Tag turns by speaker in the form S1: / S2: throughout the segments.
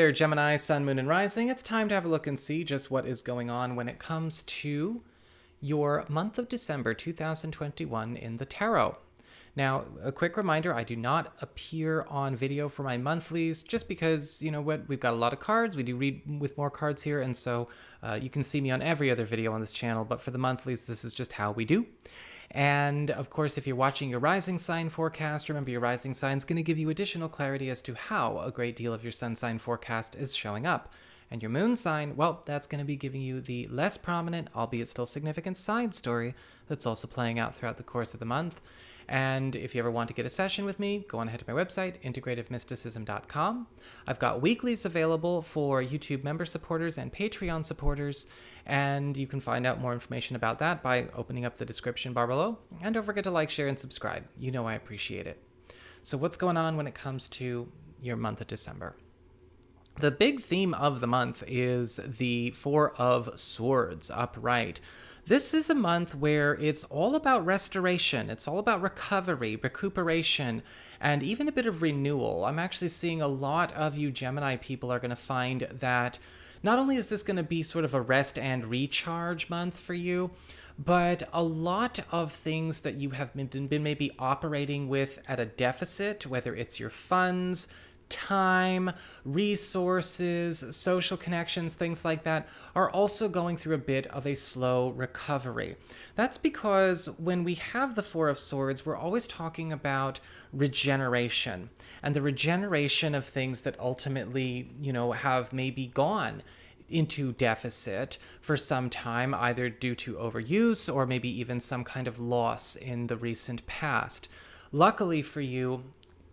S1: there, Gemini, Sun, Moon, and Rising. It's time to have a look and see just what is going on when it comes to your month of December 2021 in the tarot. Now, a quick reminder, I do not appear on video for my monthlies just because, you know what, we've got a lot of cards. We do read with more cards here, and so you can see me on every other video on this channel, but for the monthlies, this is just how we do. And of course, if you're watching your rising sign forecast, remember your rising sign is going to give you additional clarity as to how a great deal of your sun sign forecast is showing up. And your moon sign, well, that's going to be giving you the less prominent, albeit still significant side story that's also playing out throughout the course of the month. And if you ever want to get a session with me, go on ahead to my website, integrativemysticism.com. I've got weeklies available for YouTube member supporters and Patreon supporters, and you can find out more information about that by opening up the description bar below. And don't forget to like, share, and subscribe. You know I appreciate it. So what's going on when it comes to your month of December? The big theme of the month is the Four of Swords upright. This is a month where it's all about restoration. It's all about recovery, recuperation, and even a bit of renewal. I'm actually seeing a lot of you Gemini people are going to find that not only is this going to be sort of a rest and recharge month for you, but a lot of things that you have been maybe operating with at a deficit, whether it's your funds, time, resources, social connections, things like that, are also going through a bit of a slow recovery. That's because when we have the Four of Swords, we're always talking about regeneration and the regeneration of things that ultimately, have maybe gone into deficit for some time, either due to overuse or maybe even some kind of loss in the recent past. Luckily for you,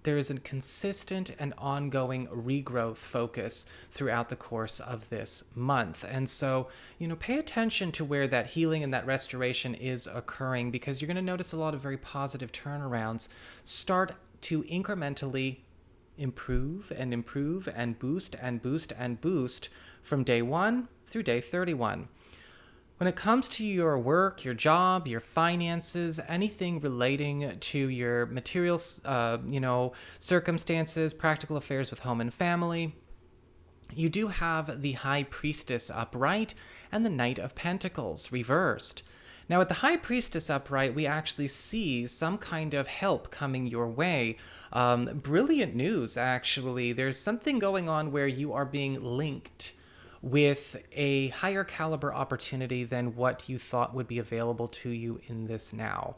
S1: there is a consistent and ongoing regrowth focus throughout the course of this month. And so, pay attention to where that healing and that restoration is occurring, because you're going to notice a lot of very positive turnarounds start to incrementally improve and boost and boost and boost from day 1 through day 31. When it comes to your work, your job, your finances, anything relating to your material, circumstances, practical affairs with home and family, you do have the High Priestess upright and the Knight of Pentacles reversed. Now, with the High Priestess upright, we actually see some kind of help coming your way. Brilliant news, actually. There's something going on where you are being linked with a higher caliber opportunity than what you thought would be available to you in this now.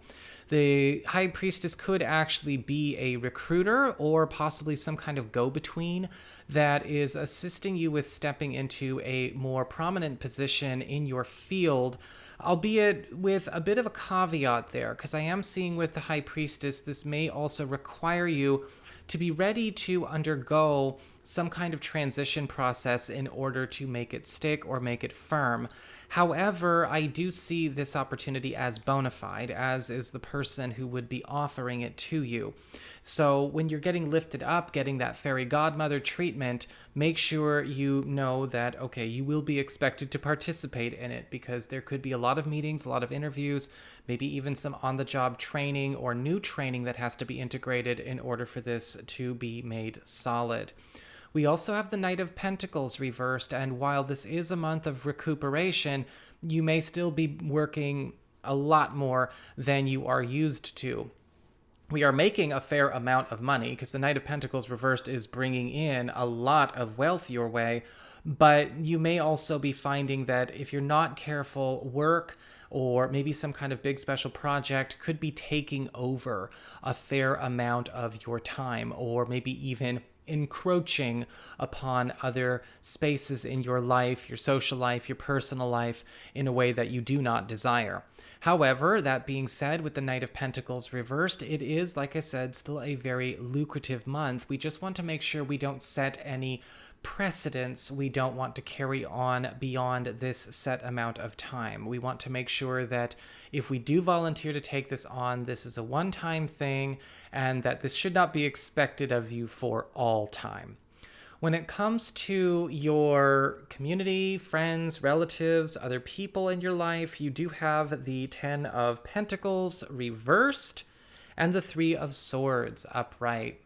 S1: The High Priestess could actually be a recruiter or possibly some kind of go-between that is assisting you with stepping into a more prominent position in your field, albeit with a bit of a caveat there, because I am seeing with the High Priestess, this may also require you to be ready to undergo some kind of transition process in order to make it stick or make it firm. However, I do see this opportunity as bona fide, as is the person who would be offering it to you. So when you're getting lifted up, getting that fairy godmother treatment, make sure you know that, okay, you will be expected to participate in it, because there could be a lot of meetings, a lot of interviews, maybe even some on-the-job training or new training that has to be integrated in order for this to be made solid. We also have the Knight of Pentacles reversed, and while this is a month of recuperation, you may still be working a lot more than you are used to. We are making a fair amount of money, because the Knight of Pentacles reversed is bringing in a lot of wealth your way, but you may also be finding that if you're not careful, work or maybe some kind of big special project could be taking over a fair amount of your time, or maybe even encroaching upon other spaces in your life, your social life, your personal life, in a way that you do not desire. However, that being said, with the Knight of Pentacles reversed, it is, like I said, still a very lucrative month. We just want to make sure we don't set any precedents. We don't want to carry on beyond this set amount of time. We want to make sure that if we do volunteer to take this on, this is a one-time thing, and that this should not be expected of you for all time. When it comes to your community, friends, relatives, other people in your life, you do have the Ten of Pentacles reversed and the Three of Swords upright.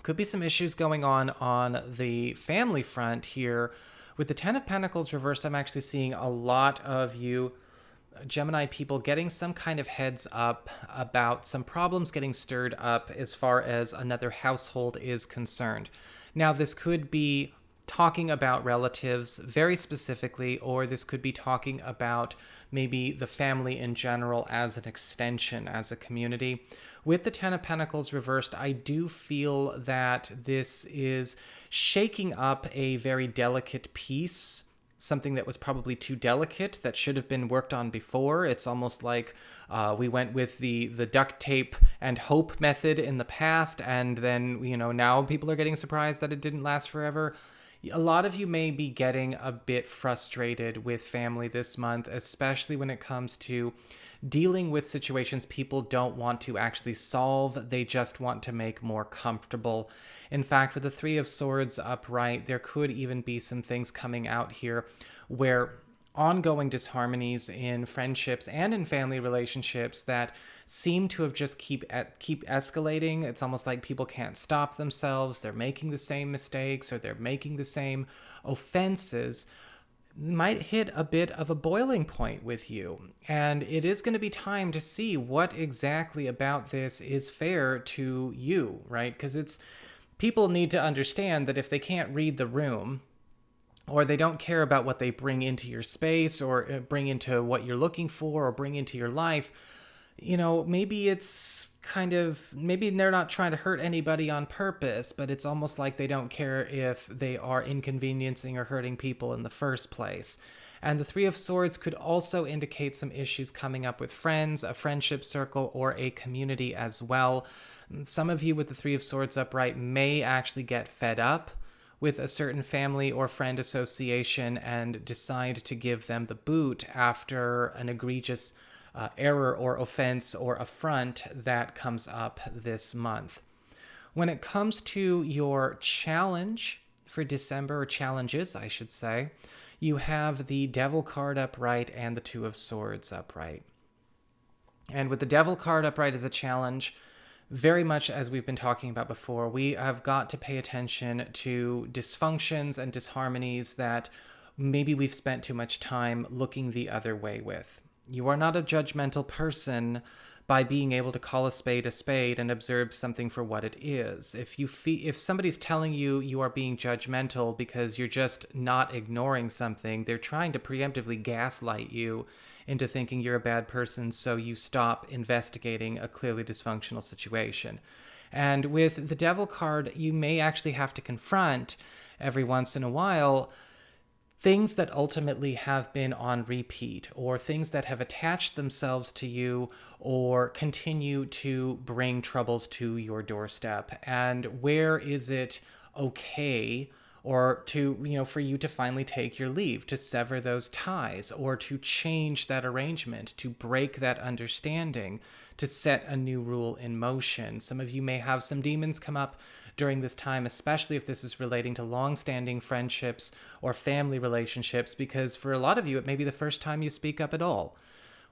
S1: Could be some issues going on the family front here. With the Ten of Pentacles reversed, I'm actually seeing a lot of you Gemini people getting some kind of heads up about some problems getting stirred up as far as another household is concerned. Now, this could be talking about relatives very specifically, or this could be talking about maybe the family in general as an extension, as a community. With the Ten of Pentacles reversed, I do feel that this is shaking up a very delicate piece, something that was probably too delicate that should have been worked on before. It's almost like we went with the duct tape and hope method in the past, and then, now people are getting surprised that it didn't last forever. A lot of you may be getting a bit frustrated with family this month, especially when it comes to dealing with situations people don't want to actually solve. They just want to make more comfortable. In fact, with the Three of Swords upright, there could even be some things coming out here where ongoing disharmonies in friendships and in family relationships that seem to have just keep escalating. It's almost like people can't stop themselves. They're making the same mistakes, or they're making the same offenses, might hit a bit of a boiling point with you. And it is going to be time to see what exactly about this is fair to you, right? Because people need to understand that if they can't read the room, or they don't care about what they bring into your space, or bring into what you're looking for, or bring into your life, maybe maybe they're not trying to hurt anybody on purpose, but it's almost like they don't care if they are inconveniencing or hurting people in the first place. And the Three of Swords could also indicate some issues coming up with friends, a friendship circle, or a community as well. Some of you with the Three of Swords upright may actually get fed up with a certain family or friend association and decide to give them the boot after an egregious error or offense or affront that comes up this month. When it comes to your challenge for December, or challenges, I should say, you have the Devil card upright and the Two of Swords upright. And with the Devil card upright as a challenge, very much as we've been talking about before, we have got to pay attention to dysfunctions and disharmonies that maybe we've spent too much time looking the other way with. You are not a judgmental person by being able to call a spade and observe something for what it is. If somebody's telling you you are being judgmental because you're just not ignoring something, they're trying to preemptively gaslight you into thinking you're a bad person, so you stop investigating a clearly dysfunctional situation. And with the Devil card, you may actually have to confront every once in a while things that ultimately have been on repeat, or things that have attached themselves to you or continue to bring troubles to your doorstep. And where is it okay, or to, for you to finally take your leave, to sever those ties, or to change that arrangement, to break that understanding, to set a new rule in motion. Some of you may have some demons come up during this time, especially if this is relating to long-standing friendships or family relationships, because for a lot of you, it may be the first time you speak up at all.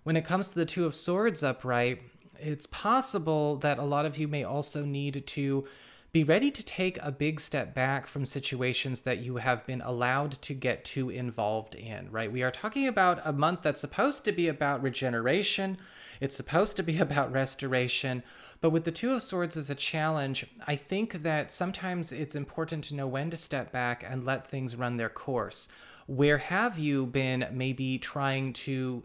S1: When it comes to the Two of Swords upright, it's possible that a lot of you may also need to be ready to take a big step back from situations that you have been allowed to get too involved in, right? We are talking about a month that's supposed to be about regeneration. It's supposed to be about restoration. But with the Two of Swords as a challenge, I think that sometimes it's important to know when to step back and let things run their course. Where have you been maybe trying to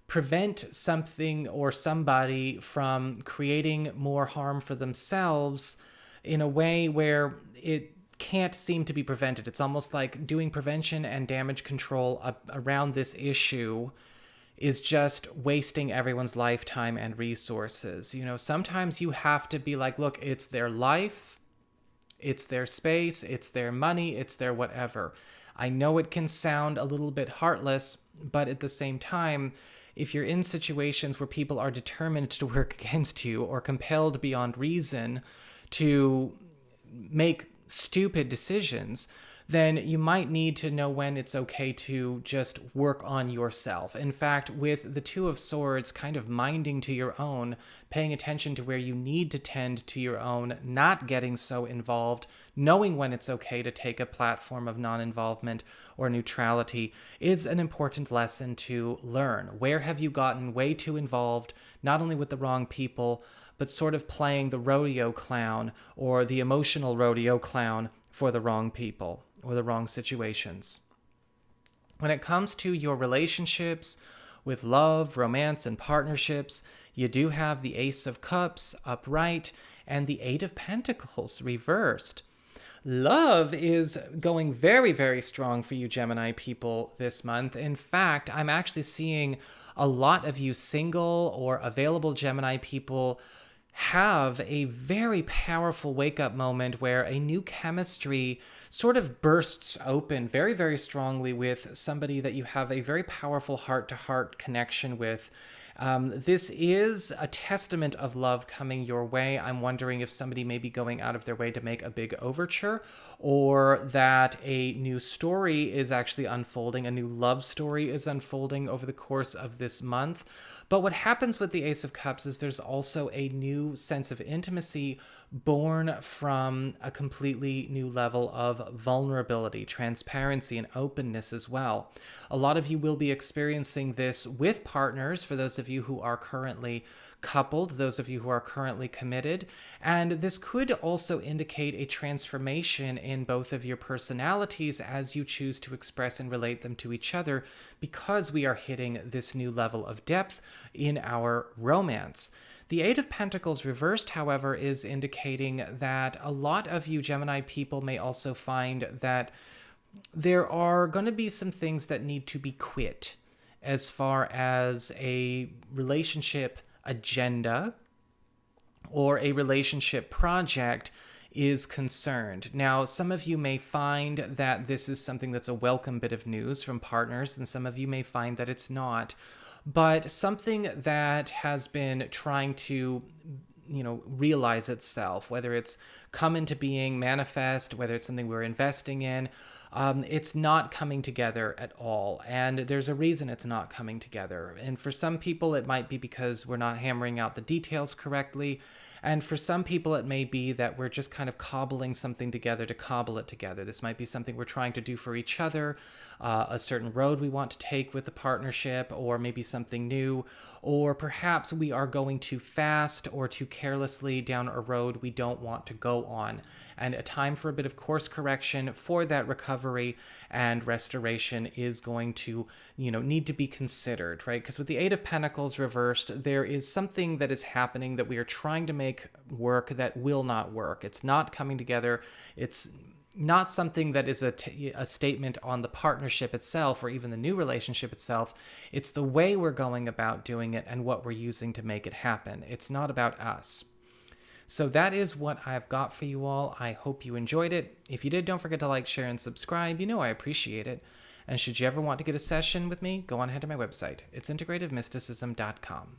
S1: prevent something or somebody from creating more harm for themselves in a way where it can't seem to be prevented? It's almost like doing prevention and damage control around this issue is just wasting everyone's lifetime and resources. Sometimes you have to be like, look, it's their life, it's their space, it's their money, it's their whatever. I know it can sound a little bit heartless, but at the same time, if you're in situations where people are determined to work against you or compelled beyond reason to make stupid decisions, then you might need to know when it's okay to just work on yourself. In fact, with the Two of Swords kind of minding to your own, paying attention to where you need to tend to your own, not getting so involved, knowing when it's okay to take a platform of non-involvement or neutrality is an important lesson to learn. Where have you gotten way too involved, not only with the wrong people, but sort of playing the rodeo clown or the emotional rodeo clown for the wrong people or the wrong situations? When it comes to your relationships with love, romance, and partnerships, you do have the Ace of Cups upright and the Eight of Pentacles reversed. Love is going very, very strong for you Gemini people this month. In fact, I'm actually seeing a lot of you single or available Gemini people have a very powerful wake-up moment where a new chemistry sort of bursts open very, very strongly with somebody that you have a very powerful heart-to-heart connection with. This is a testament of love coming your way. I'm wondering if somebody may be going out of their way to make a big overture, or that a new story is actually unfolding, a new love story is unfolding over the course of this month. But what happens with the Ace of Cups is there's also a new sense of intimacy born from a completely new level of vulnerability, transparency, and openness as well. A lot of you will be experiencing this with partners, for those of you who are currently coupled, those of you who are currently committed. And this could also indicate a transformation in both of your personalities as you choose to express and relate them to each other, because we are hitting this new level of depth in our romance. The Eight of Pentacles reversed, however, is indicating that a lot of you Gemini people may also find that there are going to be some things that need to be quit as far as a relationship agenda or a relationship project is concerned. Now, some of you may find that this is something that's a welcome bit of news from partners, and some of you may find that it's not. But something that has been trying to, realize itself, whether it's come into being, manifest, whether it's something we're investing in, it's not coming together at all. And there's a reason it's not coming together. And for some people, it might be because we're not hammering out the details correctly. And for some people, it may be that we're just kind of cobbling something together to cobble it together. This might be something we're trying to do for each other, a certain road we want to take with the partnership, or maybe something new, or perhaps we are going too fast or too carelessly down a road we don't want to go on. And a time for a bit of course correction for that recovery and restoration is going to, need to be considered, right? Because with the Eight of Pentacles reversed, there is something that is happening that we are trying to make work that will not work. It's not coming together. It's not something that is a statement on the partnership itself or even the new relationship itself. It's the way we're going about doing it and what we're using to make it happen. It's not about us. So that is what I've got for you all. I hope you enjoyed it. If you did, don't forget to like, share, and subscribe. I appreciate it. And should you ever want to get a session with me, go on ahead to my website. It's integrativemysticism.com.